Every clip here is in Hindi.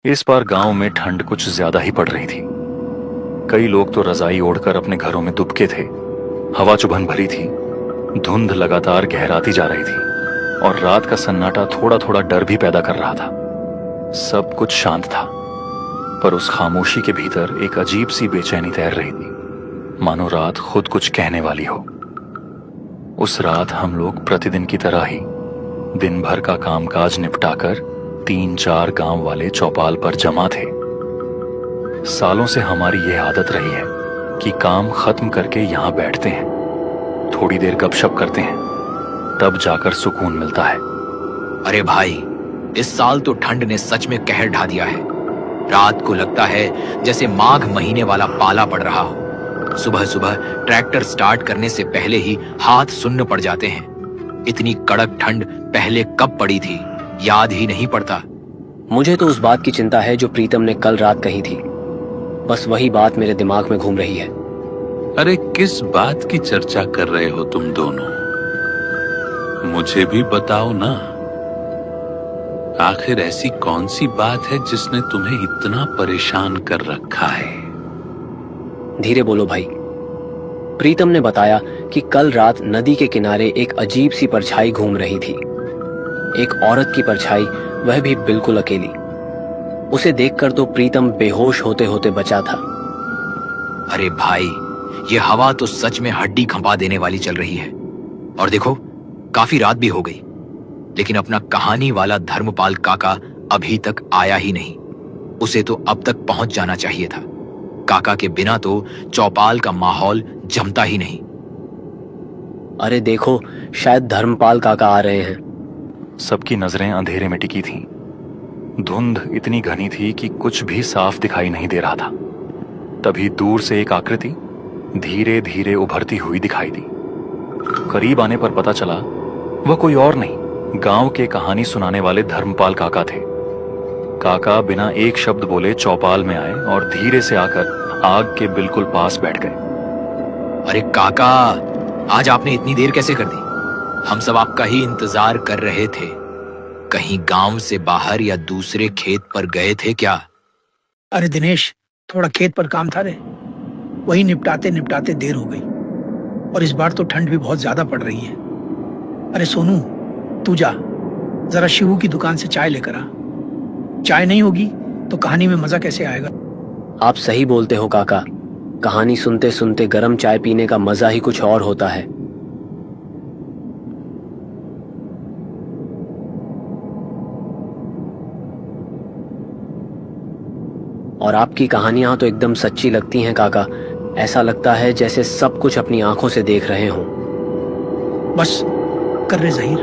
इस बार गांव में ठंड कुछ ज्यादा ही पड़ रही थी। कई लोग तो रजाई ओढ़कर अपने घरों में दुबके थे। हवा चुभन भरी थी। धुंध लगातार गहराती जा रही थी और रात का सन्नाटा थोड़ा थोड़ा डर भी पैदा कर रहा था। सब कुछ शांत था, पर उस खामोशी के भीतर एक अजीब सी बेचैनी तैर रही थी, मानो रात खुद कुछ कहने वाली हो। उस रात हम लोग प्रतिदिन की तरह ही दिन भर का कामकाज निपटाकर 3-4 गांव वाले चौपाल पर जमा थे। सालों से हमारी यह आदत रही है कि काम खत्म करके यहां बैठते हैं, थोड़ी देर गपशप करते हैं, तब जाकर सुकून मिलता है। अरे भाई, इस साल तो ठंड ने सच में कहर ढा दिया है। रात को लगता है जैसे माघ महीने वाला पाला पड़ रहा हो। सुबह सुबह ट्रैक्टर स्टार्ट करने से पहले ही हाथ सुन्न पड़ जाते हैं। इतनी कड़क ठंड पहले कब पड़ी थी, याद ही नहीं पड़ता। मुझे तो उस बात की चिंता है जो प्रीतम ने कल रात कही थी। बस वही बात मेरे दिमाग में घूम रही है। अरे किस बात की चर्चा कर रहे हो तुम दोनों? मुझे भी बताओ ना। आखिर ऐसी कौन सी बात है जिसने तुम्हें इतना परेशान कर रखा है? धीरे बोलो भाई। प्रीतम ने बताया कि कल रात नदी के किनारे एक अजीब सी परछाई घूम रही थी। एक औरत की परछाई, वह भी बिल्कुल अकेली। उसे देखकर तो प्रीतम बेहोश होते होते बचा था। अरे भाई, ये हवा तो सच में हड्डी खंपा देने वाली चल रही है। और देखो, काफी रात भी हो गई, लेकिन अपना कहानी वाला धर्मपाल काका अभी तक आया ही नहीं। उसे तो अब तक पहुंच जाना चाहिए था। काका के बिना तो चौपाल का माहौल जमता ही नहीं। अरे देखो, शायद धर्मपाल काका आ रहे हैं। सबकी नजरें अंधेरे में टिकी थीं। धुंध इतनी घनी थी कि कुछ भी साफ दिखाई नहीं दे रहा था। तभी दूर से एक आकृति धीरे धीरे उभरती हुई दिखाई दी। करीब आने पर पता चला वह कोई और नहीं, गांव के कहानी सुनाने वाले धर्मपाल काका थे। काका बिना एक शब्द बोले चौपाल में आए और धीरे से आकर आग के बिल्कुल पास बैठ गए। अरे काका, आज आपने इतनी देर कैसे कर दी? हम सब आपका ही इंतजार कर रहे थे। कहीं गांव से बाहर या दूसरे खेत पर गए थे क्या? अरे दिनेश, थोड़ा खेत पर काम था रे। वही निपटाते निपटाते देर हो गई। और इस बार तो ठंड भी बहुत ज्यादा पड़ रही है। अरे सोनू, तू जा जरा शिवू की दुकान से चाय लेकर आ। चाय नहीं होगी तो कहानी में मजा कैसे आएगा? आप सही बोलते हो काका। कहानी सुनते सुनते गर्म चाय पीने का मजा ही कुछ और होता है। और आपकी कहानियां तो एकदम सच्ची लगती हैं काका। ऐसा लगता है जैसे सब कुछ अपनी आंखों से देख रहे हों। बस कर रे जहीर,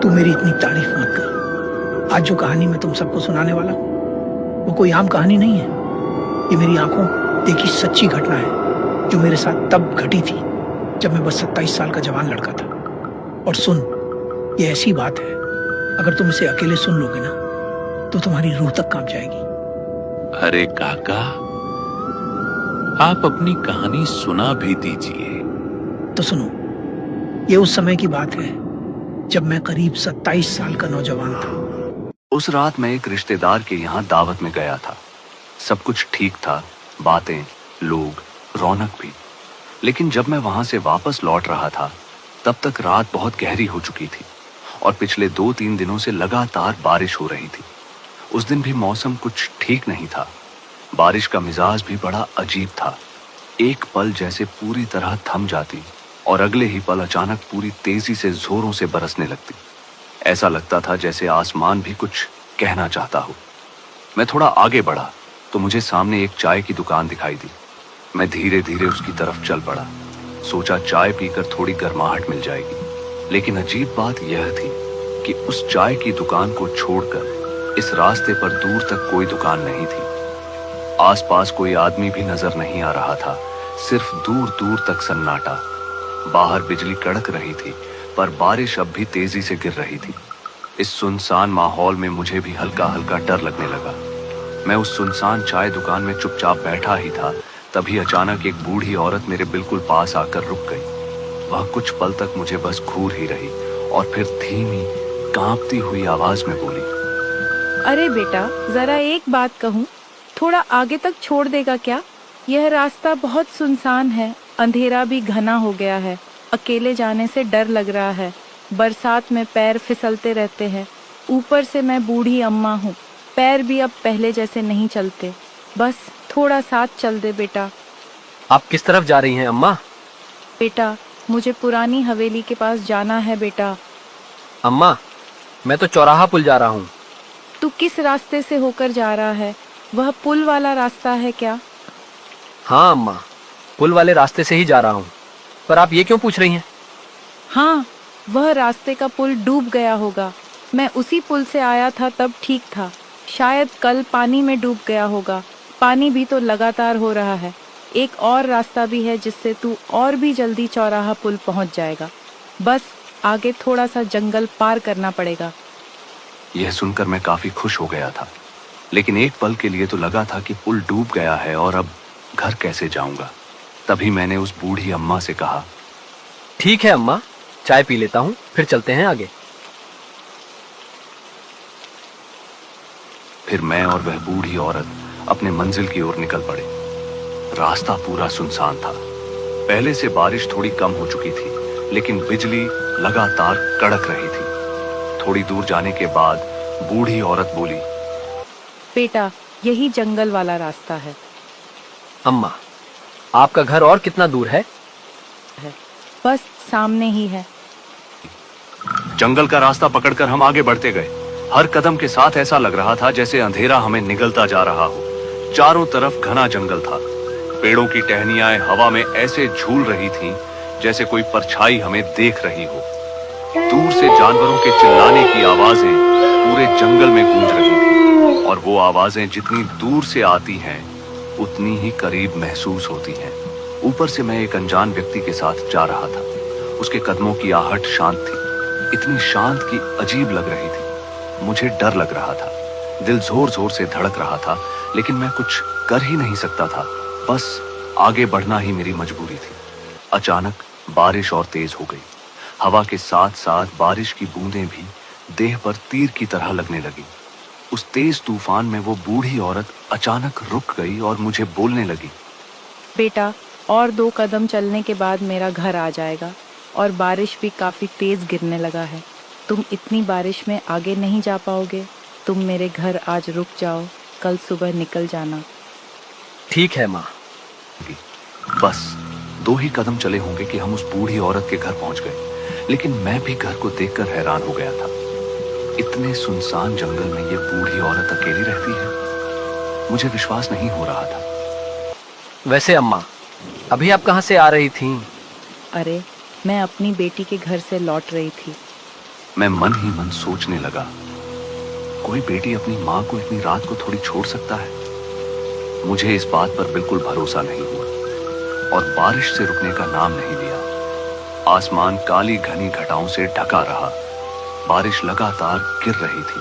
तू मेरी इतनी तारीफ मत कर। आज जो कहानी मैं तुम सबको सुनाने वाला हूं, वो कोई आम कहानी नहीं है। ये मेरी आंखों देखी सच्ची घटना है, जो मेरे साथ तब घटी थी जब मैं बस 27 साल का जवान लड़का था। और सुन, ये ऐसी बात है, अगर तुम इसे अकेले सुन लोगे ना, तो तुम्हारी रूह तक कांप जाएगी। अरे काका, आप अपनी कहानी सुना भी दीजिए। तो सुनो, ये उस समय की बात है जब मैं करीब 27 साल का नौजवान था। उस रात मैं एक रिश्तेदार के यहाँ दावत में गया था। सब कुछ ठीक था, बातें, लोग, रौनक भी। लेकिन जब मैं वहां से वापस लौट रहा था, तब तक रात बहुत गहरी हो चुकी थी और पिछले 2-3 दिनों से लगातार बारिश हो रही थी। उस दिन भी मौसम कुछ ठीक नहीं था। बारिश का मिजाज भी बड़ा अजीब था। एक पल जैसे पूरी तरह थम जाती और अगले ही पल अचानक पूरी तेजी से जोरों से बरसने लगती। ऐसा लगता था जैसे आसमान भी कुछ कहना चाहता हो। मैं थोड़ा आगे बढ़ा तो मुझे सामने एक चाय की दुकान दिखाई दी। मैं धीरे धीरे उसकी तरफ चल पड़ा। सोचा चाय पीकर थोड़ी गर्माहट मिल जाएगी। लेकिन अजीब बात यह थी कि उस चाय की दुकान को छोड़कर इस रास्ते पर दूर तक कोई दुकान नहीं थी। आसपास कोई आदमी भी नजर नहीं आ रहा था, सिर्फ दूर दूर तक सन्नाटा। बाहर बिजली कड़क रही थी, पर बारिश अब भी तेजी से गिर रही थी। इस सुनसान माहौल में मुझे भी हल्का हल्का डर लगने लगा। मैं उस सुनसान चाय दुकान में चुपचाप बैठा ही था, तभी अचानक एक बूढ़ी औरत मेरे बिल्कुल पास आकर रुक गई। वह कुछ पल तक मुझे बस घूर ही रही और फिर धीमी कांपती हुई आवाज में बोली, अरे बेटा, जरा एक बात कहूँ, थोड़ा आगे तक छोड़ देगा क्या? यह रास्ता बहुत सुनसान है, अंधेरा भी घना हो गया है, अकेले जाने से डर लग रहा है, बरसात में पैर फिसलते रहते हैं, ऊपर से मैं बूढ़ी अम्मा हूँ, पैर भी अब पहले जैसे नहीं चलते, बस थोड़ा साथ चल दे बेटा। आप किस तरफ जा रही हैं अम्मा? बेटा, मुझे पुरानी हवेली के पास जाना है बेटा। अम्मा, मैं तो चौराहा पुल जा रहा हूँ। तू किस रास्ते से होकर जा रहा है? वह पुल वाला रास्ता है क्या? हाँ अम्मा, पुल वाले रास्ते से ही जा रहा हूँ। पर आप ये क्यों पूछ रही हैं? हाँ, वह रास्ते का पुल डूब गया होगा। मैं उसी पुल से आया था तब ठीक था, शायद कल पानी में डूब गया होगा। पानी भी तो लगातार हो रहा है। एक और रास्ता भी है जिससे तू और भी जल्दी चौराहा पुल पहुंच जाएगा। बस आगे थोड़ा सा जंगल पार करना पड़ेगा। यह सुनकर मैं काफी खुश हो गया था, लेकिन एक पल के लिए तो लगा था कि पुल डूब गया है और अब घर कैसे जाऊंगा। तभी मैंने उस बूढ़ी अम्मा से कहा, ठीक है अम्मा, चाय पी लेता हूँ, फिर चलते हैं आगे। फिर मैं और वह बूढ़ी औरत अपने मंजिल की ओर निकल पड़े। रास्ता पूरा सुनसान था। पहले से बारिश थोड़ी कम हो चुकी थी, लेकिन बिजली लगातार कड़क रही थी। थोड़ी दूर जाने के बाद बूढ़ी औरत बोली, बेटा, यही जंगल वाला रास्ता है। अम्मा, आपका घर और कितना दूर है? बस सामने ही है। जंगल का रास्ता पकड़कर हम आगे बढ़ते गए। हर कदम के साथ ऐसा लग रहा था जैसे अंधेरा हमें निगलता जा रहा हो। चारों तरफ घना जंगल था। पेड़ों की टहनियां हवा में ऐसे झूल रही थीं जैसे कोई परछाई हमें देख रही हो। दूर से जानवरों के चिल्लाने की आवाजें पूरे जंगल में गूंज रही थी, और वो आवाजें जितनी दूर से आती हैं उतनी ही करीब महसूस होती हैं। ऊपर से मैं एक अनजान व्यक्ति के साथ जा रहा था। उसके कदमों की आहट शांत थी, इतनी शांत कि अजीब लग रही थी। मुझे डर लग रहा था, दिल जोर जोर से धड़क रहा था, लेकिन मैं कुछ कर ही नहीं सकता था। बस आगे बढ़ना ही मेरी मजबूरी थी। अचानक बारिश और तेज हो गई। हवा के साथ साथ बारिश की बूंदें भी देह पर तीर की तरह लगने लगी। उस तेज तूफान में वो बूढ़ी औरत अचानक रुक गई और मुझे बोलने लगी, बेटा, और 2 कदम चलने के बाद मेरा घर आ जाएगा, और बारिश भी काफी तेज गिरने लगा है। तुम इतनी बारिश में आगे नहीं जा पाओगे। तुम मेरे घर आज रुक जाओ, कल सुबह निकल जाना। ठीक है माँ। बस 2 ही कदम चले होंगे कि हम उस बूढ़ी औरत के घर पहुंच गए, लेकिन मैं भी घर को देखकर हैरान हो गया था। इतने सुनसान जंगल में ये बूढ़ी औरत अकेली रहती है, मुझे विश्वास नहीं हो रहा था। वैसे अम्मा, अभी आप कहाँ से आ रही थीं? अरे, मैं अपनी बेटी के घर से लौट रही थी। मैं मन ही मन सोचने लगा, कोई बेटी अपनी माँ को इतनी रात को थोड़ी छोड़ सकता है? मुझे इस बात पर बिल्कुल भरोसा नहीं हुआ, और बारिश से रुकने का नाम नहीं लिया। आसमान काली घनी घटाओं से ढका रहा। बारिश लगातार गिर रही थी।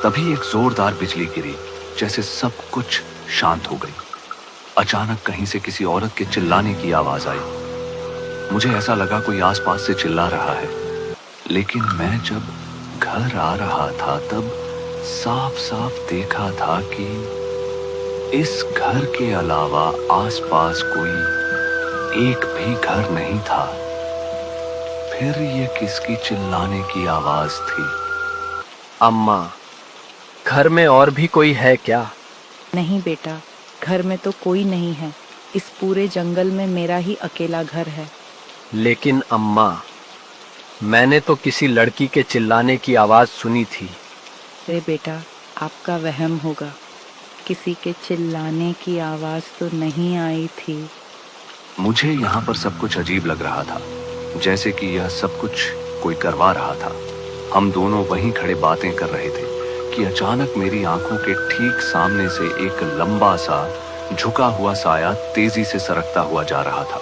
तभी एक जोरदार बिजली गिरी, जैसे सब कुछ शांत हो गई। अचानक कहीं से किसी औरत के चिल्लाने की आवाज आई। मुझे ऐसा लगा कोई आसपास से चिल्ला रहा है, लेकिन मैं जब घर आ रहा था तब साफ साफ देखा था कि इस घर के अलावा आसपास कोई एक भी घर नहीं था। फिर ये किसकी चिल्लाने की आवाज थी? अम्मा, घर में और भी कोई है क्या? नहीं बेटा, घर में तो कोई नहीं है। इस पूरे जंगल में मेरा ही अकेला घर है। लेकिन अम्मा, मैंने तो किसी लड़की के चिल्लाने की आवाज सुनी थी। अरे बेटा, आपका वहम होगा। किसी के चिल्लाने की आवाज तो नहीं आई थी। मुझे यहाँ पर सब कुछ अजीब लग रहा था, जैसे कि यह सब कुछ कोई करवा रहा था। हम दोनों वहीं खड़े बातें कर रहे थे कि अचानक मेरी आंखों के ठीक सामने से एक लंबा सा झुका हुआ साया तेजी से सरकता हुआ जा रहा था।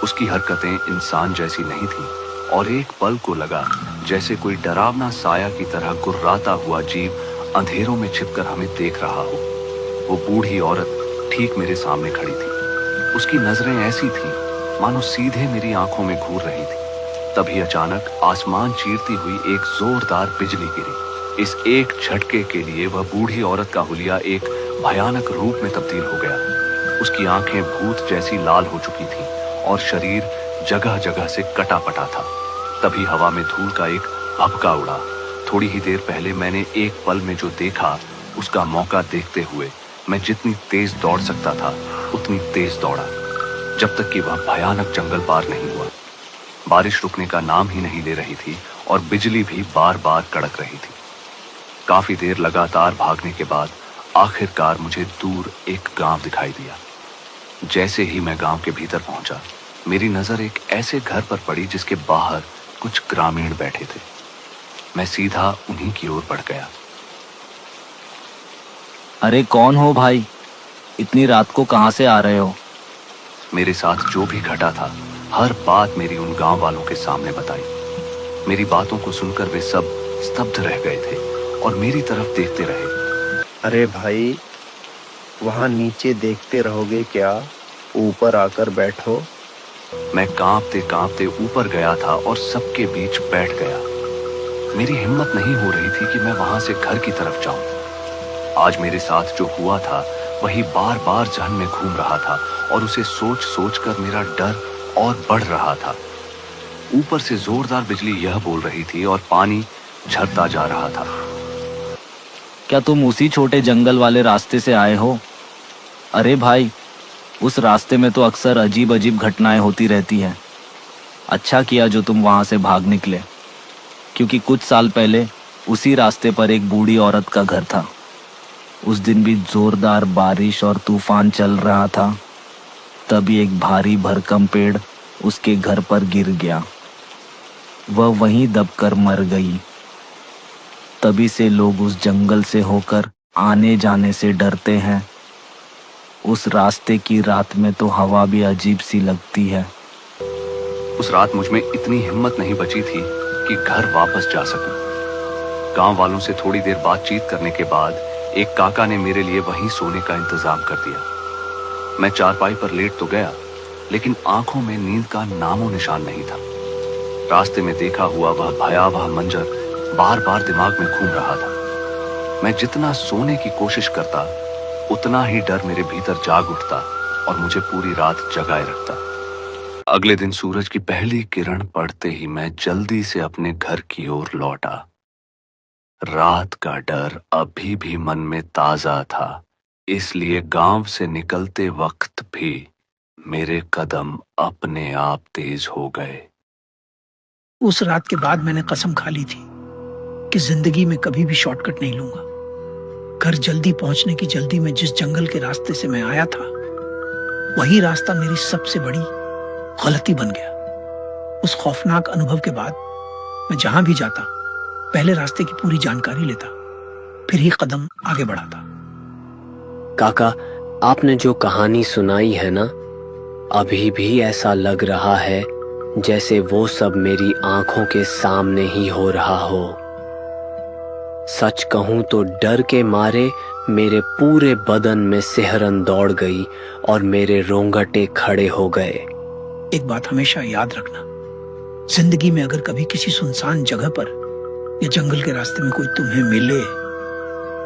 उसकी हरकतें इंसान जैसी नहीं थी, और एक पल को लगा जैसे कोई डरावना साया की तरह गुर्राता हुआ जीव अंधेरों में छिपकर हमें देख रहा हो। वो बूढ़ी औरत ठीक मेरे सामने खड़ी थी। उसकी नजरें ऐसी थीं मानो सीधे मेरी आंखों में घूर रही थी। तभी अचानक आसमान चीरती हुई एक जोरदार बिजली गिरी। इस एक झटके के लिए वह बूढ़ी औरत का हुलिया एक भयानक रूप में तब्दील हो गया। उसकी आंखें भूत जैसी लाल हो चुकी थीं और शरीर जगह जगह से कटा पटा था। तभी हवा में धूल का एक भभका उड़ा। थोड़ी ही देर पहले मैंने एक पल में जो देखा, उसका मौका देखते हुए मैं जितनी तेज दौड़ सकता था उतनी तेज दौड़ा, जब तक कि वह भयानक जंगल पार नहीं हुआ। बारिश रुकने का नाम ही नहीं ले रही थी और बिजली भी बार बार कड़क रही थी। काफी देर लगातार भागने के बाद आखिरकार मुझे दूर एक गांव दिखाई दिया। जैसे ही मैं गांव के भीतर पहुंचा, मेरी नजर एक ऐसे घर पर पड़ी जिसके बाहर कुछ ग्रामीण बैठे थे। मैं सीधा उन्हीं की ओर बढ़ गया। अरे कौन हो भाई, इतनी रात को कहां से आ रहे हो? मेरे साथ जो भी घटा था, हर बात मेरी उन गांव वालों के सामने बताई। मेरी बातों को सुनकर वे सब स्तब्ध रह गए थे और मेरी तरफ देखते रहे। अरे भाई, वहां नीचे देखते रहोगे क्या? ऊपर आकर बैठो। मैं कांपते कांपते ऊपर गया था और सबके बीच बैठ गया। मेरी हिम्मत नहीं हो रही थी कि मैं वहां से घर की तरफ जाऊं। आज मेरे साथ जो हुआ था वही बार बार जहन में घूम रहा था और उसे सोच सोच कर मेरा डर और बढ़ रहा था। ऊपर से जोरदार बिजली यह बोल रही थी और पानी झरता जा रहा था। क्या तुम उसी छोटे जंगल वाले रास्ते से आए हो? अरे भाई, उस रास्ते में तो अक्सर अजीब अजीब घटनाएं होती रहती हैं। अच्छा किया जो तुम वहां से भाग निकले, क्योंकि कुछ साल पहले उसी रास्ते पर एक बूढ़ी औरत का घर था। उस दिन भी जोरदार बारिश और तूफान चल रहा था। तभी एक भारी भरकम पेड़ उसके घर पर गिर गया। वह वहीं दबकर मर गई। तभी से लोग उस जंगल से होकर आने जाने से डरते हैं। उस रास्ते की रात में तो हवा भी अजीब सी लगती है। उस रात मुझ में इतनी हिम्मत नहीं बची थी कि घर वापस जा सकूं। गांव वालों से थोड़ी देर बातचीत करने के बाद एक काका ने मेरे लिए वहीं सोने का इंतजाम कर दिया। मैं चारपाई पर लेट तो गया, लेकिन आंखों में नींद का नामो निशान नहीं था। रास्ते में देखा हुआ वह भयावह मंजर बार बार दिमाग में घूम रहा था। मैं जितना सोने की कोशिश करता, उतना ही डर मेरे भीतर जाग उठता और मुझे पूरी रात जगाए रखता। अगले दिन सूरज की पहली किरण पड़ते ही मैं जल्दी से अपने घर की ओर लौटा। रात का डर अभी भी मन में ताजा था, इसलिए गांव से निकलते वक्त भी मेरे कदम अपने आप तेज हो गए। उस रात के बाद मैंने कसम खा ली थी कि जिंदगी में कभी भी शॉर्टकट नहीं लूंगा। घर जल्दी पहुंचने की जल्दी में जिस जंगल के रास्ते से मैं आया था, वही रास्ता मेरी सबसे बड़ी गलती बन गया। उस खौफनाक अनुभव के बाद मैं जहां भी जाता, पहले रास्ते की पूरी जानकारी लेता, फिर ही कदम आगे बढ़ाता। काका, आपने जो कहानी सुनाई है ना, अभी भी ऐसा लग रहा है जैसे वो सब मेरी आंखों के सामने ही हो रहा हो। सच कहूं तो डर के मारे मेरे पूरे बदन में सिहरन दौड़ गई और मेरे रोंगटे खड़े हो गए। एक बात हमेशा याद रखना, जिंदगी में अगर कभी किसी सुनसान जगह पर या जंगल के रास्ते में कोई तुम्हें मिले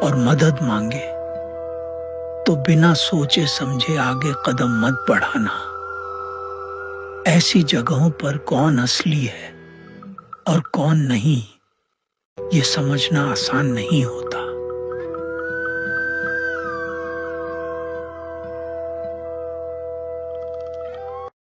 और मदद मांगे, तो बिना सोचे समझे आगे कदम मत बढ़ाना। ऐसी जगहों पर कौन असली है और कौन नहीं, ये समझना आसान नहीं होता।